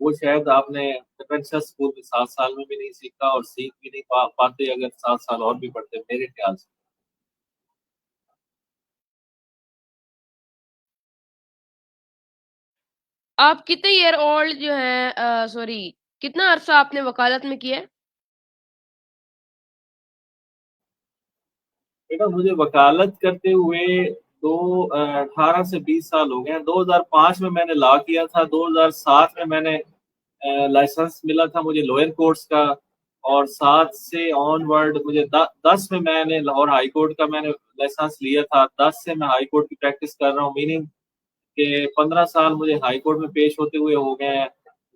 وہ شاید آپ نے ڈیفینس اسکول میں 7 سال میں بھی نہیں سیکھا اور سیکھ بھی نہیں پاتے اگر 7 سال اور بھی پڑھتے میرے خیال سے. آپ کتنے ایئر اولڈ جو ہیں سوری کتنا عرصہ آپ نے وکالت میں کیا ہے؟ بیٹا مجھے وکالت کرتے ہوئے 18 سے 20 سال ہو گئے ہیں. 2005 میں نے لا کیا تھا. 2007 میں نے لائسنس ملا تھا مجھے لوئر کورٹس کا. اور 7 سے آن ورڈ مجھے 10 میں نے لاہور ہائی کورٹ کا میں نے لائسنس لیا تھا. 10 سے میں ہائی کورٹ کی پریکٹس کر رہا ہوں. میننگ کہ 15 سال مجھے ہائی کورٹ میں پیش ہوتے ہوئے ہو گئے ہیں.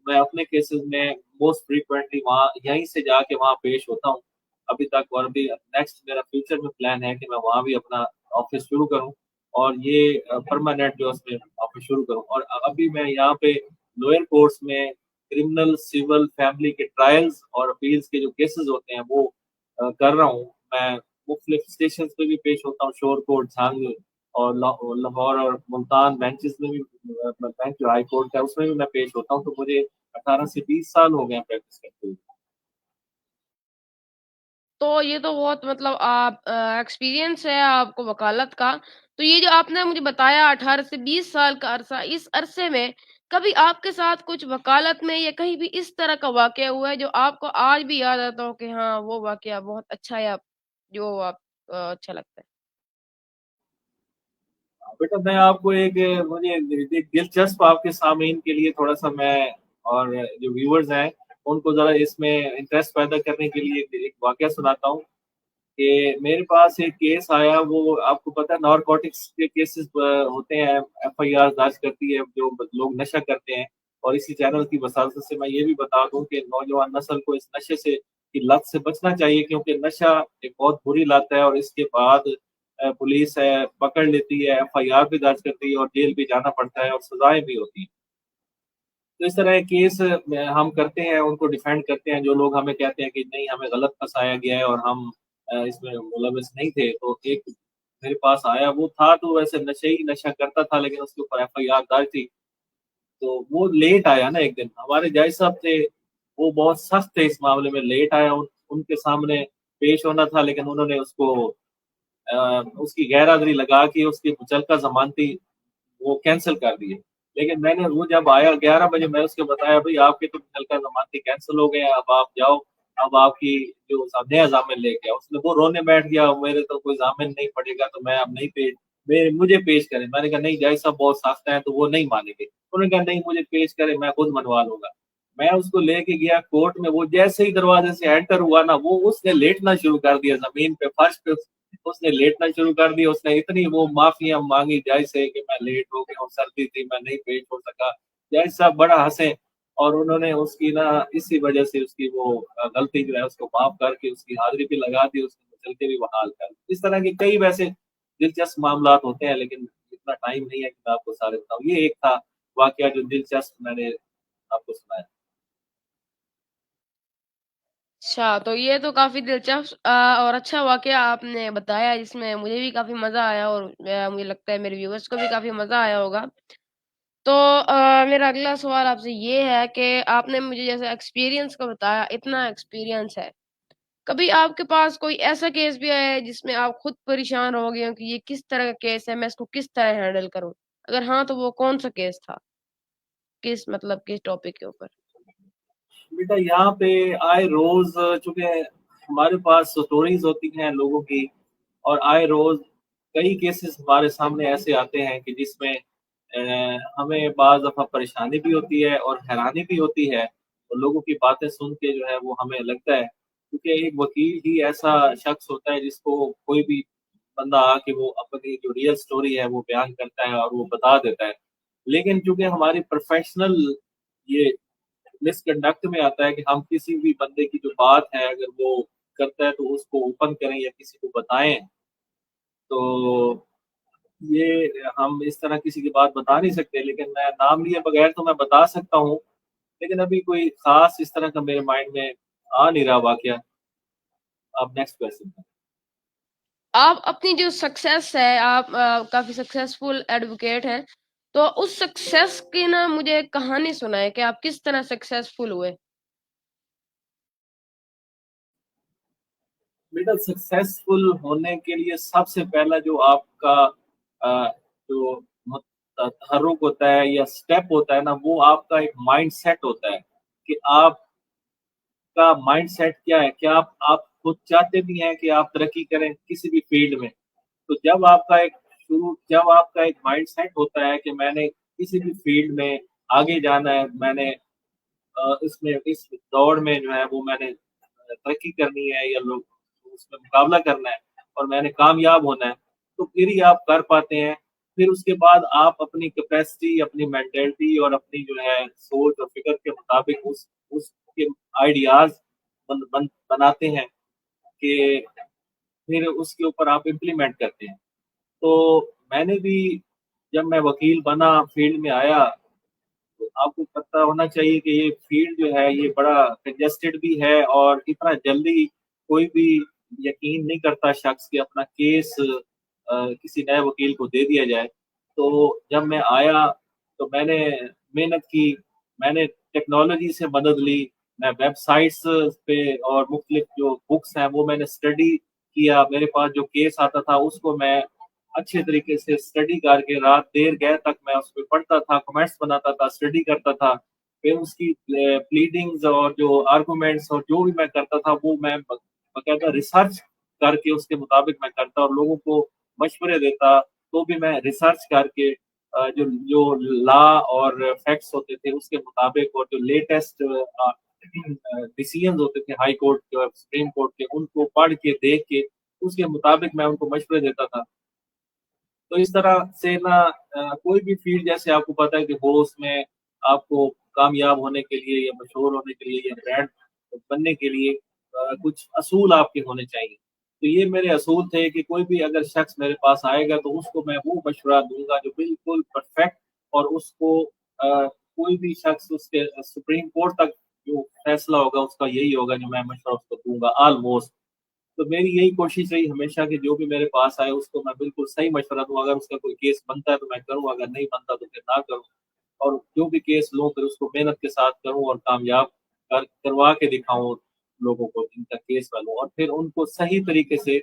میں اپنے کیسز میں موسٹ فریکوینٹلی وہاں یہیں سے جا کے وہاں پیش ہوتا ہوں ابھی تک. اور ابھی نیکسٹ میرا فیوچر میں پلان ہے کہ میں وہاں بھی اپنا آفس شروع کروں اور یہ پرماننٹ جو اس میں آفس شروع کروں. اور ابھی میں یہاں پہ لوئر کورٹس میں کرمنل سول فیملی کے ٹرائلز اور اپیلز کے جو کیسز ہوتے ہیں وہ کر رہا ہوں. میں مختلف اسٹیشنز پہ بھی پیش ہوتا ہوں. شور کوٹ جھانگ اور لاہور اور ملتان بینچز میں بھی بینچ جو ہائی کورٹ ہے اس میں بھی میں پیش ہوتا ہوں. تو مجھے 18 سے 20 سال ہو گئے ہیں پریکٹس کرتے ہوئے. تو یہ تو بہت مطلب آپ ایکسپیرینس ہے آپ کو وکالت کا. تو یہ جو آپ نے مجھے بتایا 18 سے 20 سال کا عرصہ، اس عرصے میں کبھی آپ کے ساتھ کچھ وکالت میں یا کہیں بھی اس طرح کا واقعہ ہوا ہے جو آپ کو آج بھی یاد آتا ہو کہ ہاں وہ واقعہ بہت اچھا ہے، جو آپ اچھا لگتا ہے؟ بیٹا میں آپ کو مجھے ایک دلچسپ آپ کے سامعین کے لیے تھوڑا سا میں اور جو ویورز ہیں ان کو ذرا اس میں انٹرسٹ پیدا کرنے کے لیے ایک واقعہ سناتا ہوں کہ میرے پاس ایک کیس آیا. وہ آپ کو پتا ہے نارکوٹکس کے کیسز ہوتے ہیں. ایف آئی آر درج کرتی ہے جو لوگ نشہ کرتے ہیں. اور اسی چینل کی وساطت سے میں یہ بھی بتا دوں کہ نوجوان نسل کو اس نشے سے کی لت سے بچنا چاہیے کیونکہ نشہ ایک بہت بری لت ہے. اور اس کے بعد پولیس ہے پکڑ لیتی ہے، ایف آئی آر بھی درج کرتی ہے اور جیل بھی جانا پڑتا ہے اور سزائیں بھی ہوتی ہیں. تو اس طرح کیس ہم کرتے ہیں، ان کو ڈیفینڈ کرتے ہیں. جو لوگ ہمیں کہتے ہیں کہ نہیں ہمیں غلط پھنسایا گیا ہے اور ہم اس میں ملوث نہیں تھے. تو ایک میرے پاس آیا، وہ تھا تو ویسے نشہ کرتا تھا لیکن اس کے اوپر ایف آئی آر درج تھی. تو وہ لیٹ آیا نا. ایک دن ہمارے جج صاحب تھے، وہ بہت سخت تھے اس معاملے میں. لیٹ آیا، ان کے سامنے پیش ہونا تھا لیکن انہوں نے اس کو اس کی غیر حاضری لگا کے اس کی مچلقہ ضمانتی وہ کینسل کر دیے. لیکن میں نے وہ جب آیا 11 بجے میں اس کو بتایا بھائی آپ کے تو مچلقہ ضمانتی کینسل ہو گئے ہیں، اب آپ جاؤ، اب آپ کی جو نیا ضامن لے کے آؤ. اس نے وہ رونے بیٹھ گیا، میرے تو کوئی ضامن نہیں پڑے گا تو میں اب نہیں مجھے پیش کریں. میں نے کہا نہیں جج صاحب بہت سخت ہیں تو وہ نہیں مانیں گے. انہوں نے کہا نہیں مجھے پیش کریں میں خود منوا لوں گا. میں اس کو لے کے گیا کورٹ میں. وہ جیسے ہی دروازے سے انٹر ہوا نا وہ اس نے لیٹنا شروع کر دیا زمین پہ، فرش پہ اس نے لیٹنا شروع کر دیا. اس نے اتنی وہ معافیاں مانگی جج سے کہ میں لیٹ ہو گیا ہوں، سردی تھی میں نہیں پیش ہو سکا. جج صاحب بڑا ہنسے اور انہوں نے اس کی نا اسی وجہ سے اس کی وہ غلطی جو ہے اس کو معاف کر کے اس کی حاضری بھی لگا دی، اس کو چل کے بھی بحال کر دی. اس طرح کے کئی ویسے دلچسپ معاملات ہوتے ہیں لیکن اتنا ٹائم نہیں ہے کہ میں آپ کو سارے بتاؤں. یہ ایک تھا واقعہ جو دلچسپ میں نے آپ کو سنایا. اچھا، تو یہ تو کافی دلچسپ اور اچھا واقعہ آپ نے بتایا جس میں مجھے بھی کافی مزہ آیا اور مجھے لگتا ہے میرے ویورز کو بھی کافی مزہ آیا ہوگا. تو میرا اگلا سوال آپ سے یہ ہے کہ آپ نے مجھے جیسے ایکسپیرینس کا بتایا، اتنا ایکسپیرینس ہے، کبھی آپ کے پاس کوئی ایسا کیس بھی آیا ہے جس میں آپ خود پریشان ہو گئے ہو کہ یہ کس طرح کا کیس ہے، میں اس کو کس طرح ہینڈل کروں؟ اگر ہاں تو وہ کون سا کیس تھا، کس ٹاپک کے اوپر؟ بیٹا یہاں پہ آئے روز چونکہ ہمارے پاس سٹوریز ہوتی ہیں لوگوں کی اور آئے روز کئی کیسز ہمارے سامنے ایسے آتے ہیں کہ جس میں ہمیں بعض دفعہ پریشانی بھی ہوتی ہے اور حیرانی بھی ہوتی ہے. اور لوگوں کی باتیں سن کے جو ہے وہ ہمیں لگتا ہے کیونکہ ایک وکیل ہی ایسا شخص ہوتا ہے جس کو کوئی بھی بندہ آ کے وہ اپنی جو ریئل سٹوری ہے وہ بیان کرتا ہے اور وہ بتا دیتا ہے. لیکن چونکہ ہماری پروفیشنل یہ مس کنڈکٹ میں آتا ہے کہ ہم کسی بھی بندے کی جو بات ہے اگر وہ کرتا ہے تو اس کو اوپن کریں یا کسی کو بتائیں. تو یہ ہم اس طرح کسی کی بات بتا نہیں سکتے لیکن میں نام لیے بغیر تو میں بتا سکتا ہوں. لیکن ابھی کوئی خاص اس طرح کا میرے مائنڈ میں آ نہیں رہا واقعہ. آپ نیکسٹ کوشچن. آپ اپنی جو سکسیس ہے، آپ کافی سکسیسفل ایڈوکیٹ ہیں، تو اس سکسیس کی نا مجھے ایک کہانی سنائے کہ آپ کس طرح سکسیسفل ہوئے. بیٹا سکسیسفل ہونے کے لیے سب سے پہلا جو آپ کا جو تحرک ہوتا ہے یا سٹیپ ہوتا ہے نا، وہ آپ کا ایک مائنڈ سیٹ ہوتا ہے کہ آپ کا مائنڈ سیٹ کیا ہے. کیا آپ خود چاہتے بھی ہیں کہ آپ ترقی کریں کسی بھی فیلڈ میں؟ تو جب آپ کا ایک مائنڈ سیٹ ہوتا ہے کہ میں نے کسی بھی فیلڈ میں آگے جانا ہے، میں نے اس دوڑ میں جو ہے وہ میں نے ترقی کرنی ہے یا لوگ اس میں مقابلہ کرنا ہے اور میں نے کامیاب ہونا ہے، تو پھر ہی آپ کر پاتے ہیں. پھر اس کے بعد آپ اپنی کیپیسٹی، اپنی مینٹلٹی اور اپنی جو ہے سوچ اور فکر کے مطابق اس کے آئیڈیاز بناتے ہیں کہ پھر اس کے اوپر آپ امپلیمنٹ کرتے ہیں. تو میں نے بھی جب میں وکیل بنا، فیلڈ میں آیا، تو آپ کو پتہ ہونا چاہیے کہ یہ فیلڈ جو ہے یہ بڑا کنجسٹڈ بھی ہے اور اتنا جلدی کوئی بھی یقین نہیں کرتا شخص کہ اپنا کیس کسی نئے وکیل کو دے دیا جائے. تو جب میں آیا تو میں نے محنت کی، میں نے ٹیکنالوجی سے مدد لی، میں ویب سائٹس پہ اور مختلف جو بکس ہیں وہ میں نے اسٹڈی کیا. میرے پاس جو کیس آتا تھا اس کو میں اچھے طریقے سے اسٹڈی کر کے رات دیر گئے تک میں اس پہ پڑھتا تھا، کمنٹس بناتا تھا، اسٹڈی کرتا تھا. پھر اس کی پلیڈنگز اور جو آرگومنٹس اور جو بھی میں کرتا تھا وہ میں باقاعدہ ریسرچ کر کے اس کے مطابق میں کرتا اور لوگوں کو مشورے دیتا. تو بھی میں ریسرچ کر کے جو لا اور فیکٹس ہوتے تھے اس کے مطابق اور جو لیٹسٹ ڈیسیژنز ہوتے تھے ہائی کورٹ کے اور سپریم کورٹ کے، ان کو پڑھ کے دیکھ کے اس کے مطابق میں ان کو مشورے دیتا تھا. تو اس طرح سے نا کوئی بھی فیلڈ جیسے آپ کو پتا ہے کہ وہ اس میں آپ کو کامیاب ہونے کے لیے یا مشہور ہونے کے لیے یا برانڈ بننے کے لیے کچھ اصول آپ کے ہونے چاہیے. تو یہ میرے اصول تھے کہ کوئی بھی اگر شخص میرے پاس آئے گا تو اس کو میں وہ مشورہ دوں گا جو بالکل پرفیکٹ، اور اس کو کوئی بھی شخص اس کے سپریم کورٹ تک جو فیصلہ ہوگا اس کا یہی ہوگا جو میں مشورہ اس کو دوں گا آلموسٹ. تو میری یہی کوشش رہی ہمیشہ کہ جو بھی میرے پاس آئے اس کو میں بالکل صحیح مشورہ دوں. اگر اس کا کوئی کیس بنتا ہے تو میں کروں، اگر نہیں بنتا تو پھر نہ کروں. اور جو بھی کیس لوں پھر اس کو محنت کے ساتھ کروں اور کامیاب کروا کے دکھاؤں لوگوں کو جن کا کیس میں لوں، اور پھر ان کو صحیح طریقے سے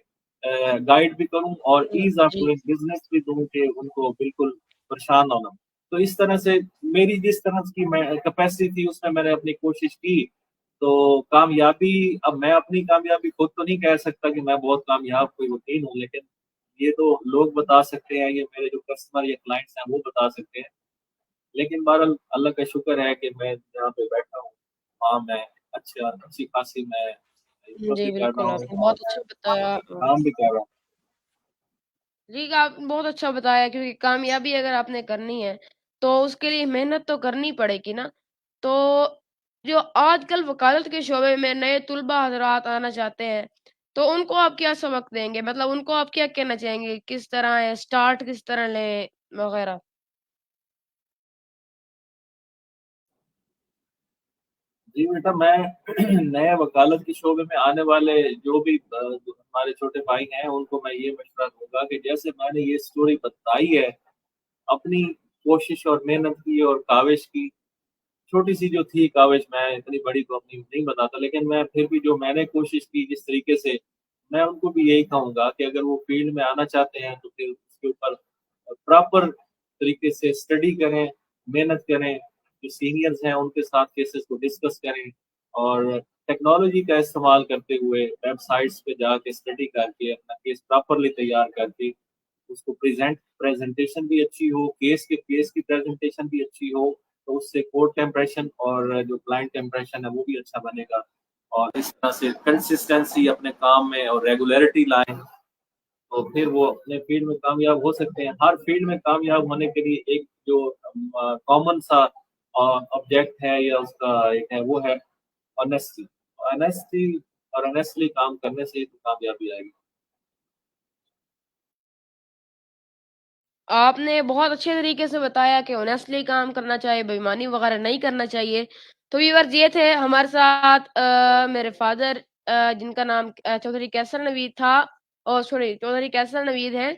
گائیڈ بھی کروں اور ایز آف جی ڈوئنگ بزنس بھی دوں کہ ان کو بالکل پریشان نہ ہونا. تو اس طرح سے میری جس طرح کی کیپیسٹی تھی اس میں میں نے اپنی کوشش کی. تو کامیابی، اب میں اپنی کامیابی خود تو نہیں کہہ سکتا کہ میں بہت کامیاب کوئی وکیل ہوں، لیکن یہ تو لوگ بتا سکتے ہیں، یہ میرے جو کسٹمر یا کلائنٹس ہیں وہ بتا سکتے ہیں. لیکن بہرحال اللہ کا شکر ہے کہ میں جہاں پہ بیٹھا ہوں وہاں میں اچھی خاصی میں انکم جی بھی کر بالکل، رہا آپ ہوں نے اور بہت میں اچھا بتایا. کام بھی کر رہا ہوں. جی آپ نے بہت اچھا بتایا کیونکہ کامیابی اگر آپ نے کرنی ہے تو اس کے لیے محنت تو کرنی پڑے گی نا. تو جو آج کل وکالت کے شعبے میں نئے طلباء حضرات آنا چاہتے ہیں تو ان کو آپ کیا سبق دیں گے؟ مطلب ان کو آپ کیا کہنا چاہیں گے، کس طرح ہے اسٹارٹ، کس طرح لیں وغیرہ؟ جی بیٹا، میں نئے وکالت کے شعبے میں آنے والے جو بھی جو ہمارے چھوٹے بھائی ہیں ان کو میں یہ مشورہ دوں گا کہ جیسے میں نے یہ سٹوری بتائی ہے اپنی کوشش اور محنت کی اور کاوش کی، چھوٹی سی جو تھی کاوش، میں اتنی بڑی تو اپنی نہیں بتاتا، لیکن میں پھر بھی جو میں نے کوشش کی جس طریقے سے، میں ان کو بھی یہی کہوں گا کہ اگر وہ فیلڈ میں آنا چاہتے ہیں تو پھر اس کے اوپر پراپر طریقے سے اسٹڈی کریں، محنت کریں، جو سینئرز ہیں ان کے ساتھ کیسز کو ڈسکس کریں، اور ٹیکنالوجی کا استعمال کرتے ہوئے ویب سائٹس پہ جا کے اسٹڈی کر کے اپنا کیس پراپرلی تیار کر کے اس کو پریزنٹیشن بھی اچھی ہو، کیس کی پریزنٹیشن بھی اچھی ہو، تو اس سے کورٹ کا امپریشن اور جو کلائنٹ کا امپریشن ہے وہ بھی اچھا بنے گا. اور اس طرح سے کنسسٹنسی اپنے کام میں اور ریگولیرٹی لائیں تو پھر وہ اپنے فیلڈ میں کامیاب ہو سکتے ہیں. ہر فیلڈ میں کامیاب ہونے کے لیے ایک جو کامن سا آبجیکٹ ہے یا اس کا ایک ہے وہ ہے آنیسٹی. آنیسٹی اور آنیسٹلی کام کرنے سے ہی تو کامیابی آئے گی. آپ نے بہت اچھے طریقے سے بتایا کہ آنیسٹلی کام کرنا چاہیے، بے ایمانی وغیرہ نہیں کرنا چاہیے. تو ویورز یہ تھے ہمارے ساتھ میرے فادر جن کا نام چودھری کیسر نوید تھا، اور سوری چودھری کیسر نوید ہیں.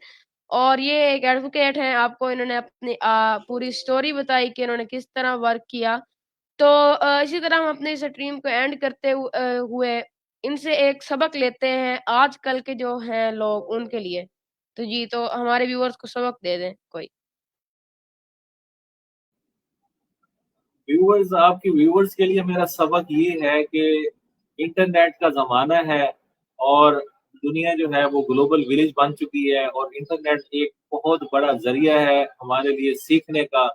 اور یہ ایک ایڈوکیٹ ہیں، آپ کو انہوں نے اپنی پوری سٹوری بتائی کہ انہوں نے کس طرح ورک کیا. تو اسی طرح ہم اپنے اس اسٹریم کو اینڈ کرتے ہوئے ان سے ایک سبق لیتے ہیں آج کل کے جو ہیں لوگ ان کے لیے. تو جی، تو ہمارے ویورز کو سبق دے دیں کوئی. ویورز، آپ کی ویورز کے لیے میرا سبق یہ ہے کہ انٹرنیٹ کا زمانہ ہے اور دنیا جو ہے وہ گلوبل ولیج بن چکی ہے، اور انٹرنیٹ ایک بہت بڑا ذریعہ ہے ہمارے لیے سیکھنے کا.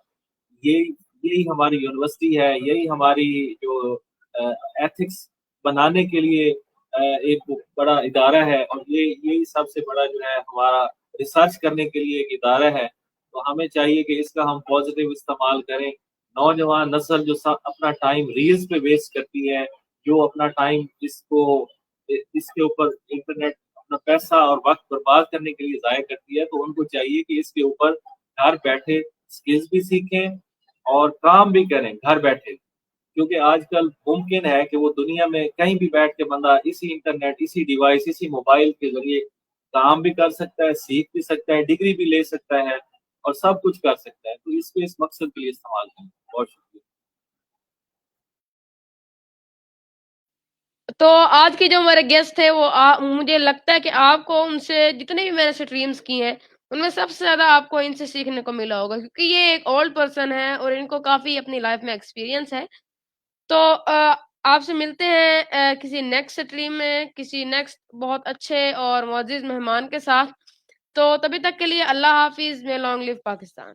یہی یہی ہماری یونیورسٹی ہے، یہی ہماری جو ایتھکس بنانے کے لیے ایک بڑا ادارہ ہے، اور یہی سب سے بڑا جو ہے ہمارا ریسرچ کرنے کے لیے ایک ادارہ ہے. تو ہمیں چاہیے کہ اس کا ہم پازیٹیو استعمال کریں. نوجوان نسل جو اپنا ٹائم ریلز پہ ویسٹ کرتی ہے، جو اپنا ٹائم اس کے اوپر انٹرنیٹ اپنا پیسہ اور وقت برباد کرنے کے لیے ضائع کرتی ہے، تو ان کو چاہیے کہ اس کے اوپر گھر بیٹھے اسکلز بھی سیکھیں اور کام بھی کریں گھر بیٹھے. کیونکہ آج کل ممکن ہے کہ وہ دنیا میں کہیں بھی بیٹھ کے بندہ اسی انٹرنیٹ، اسی ڈیوائس، اسی موبائل کے ذریعے کام بھی کر سکتا ہے، سیکھ بھی سکتا ہے، ڈگری بھی لے سکتا ہے اور سب کچھ کر سکتا ہے. تو اس کو اس مقصد کے لیے استعمال کریں. بہت شکریہ. تو آج کے جو ہمارے گیسٹ تھے وہ مجھے لگتا ہے کہ آپ کو ان سے جتنے بھی میں نے اسٹریمز کی ہیں ان میں سب سے زیادہ آپ کو ان سے سیکھنے کو ملا ہوگا، کیونکہ یہ ایک اولڈ پرسن ہے اور ان کو کافی اپنی لائف میں ایکسپیرینس ہے. تو آپ سے ملتے ہیں کسی نیکسٹ اسٹریم میں کسی نیکسٹ بہت اچھے اور معزز مہمان کے ساتھ. تو تبھی تک کے لیے اللہ حافظ. میں لانگ لیو پاکستان.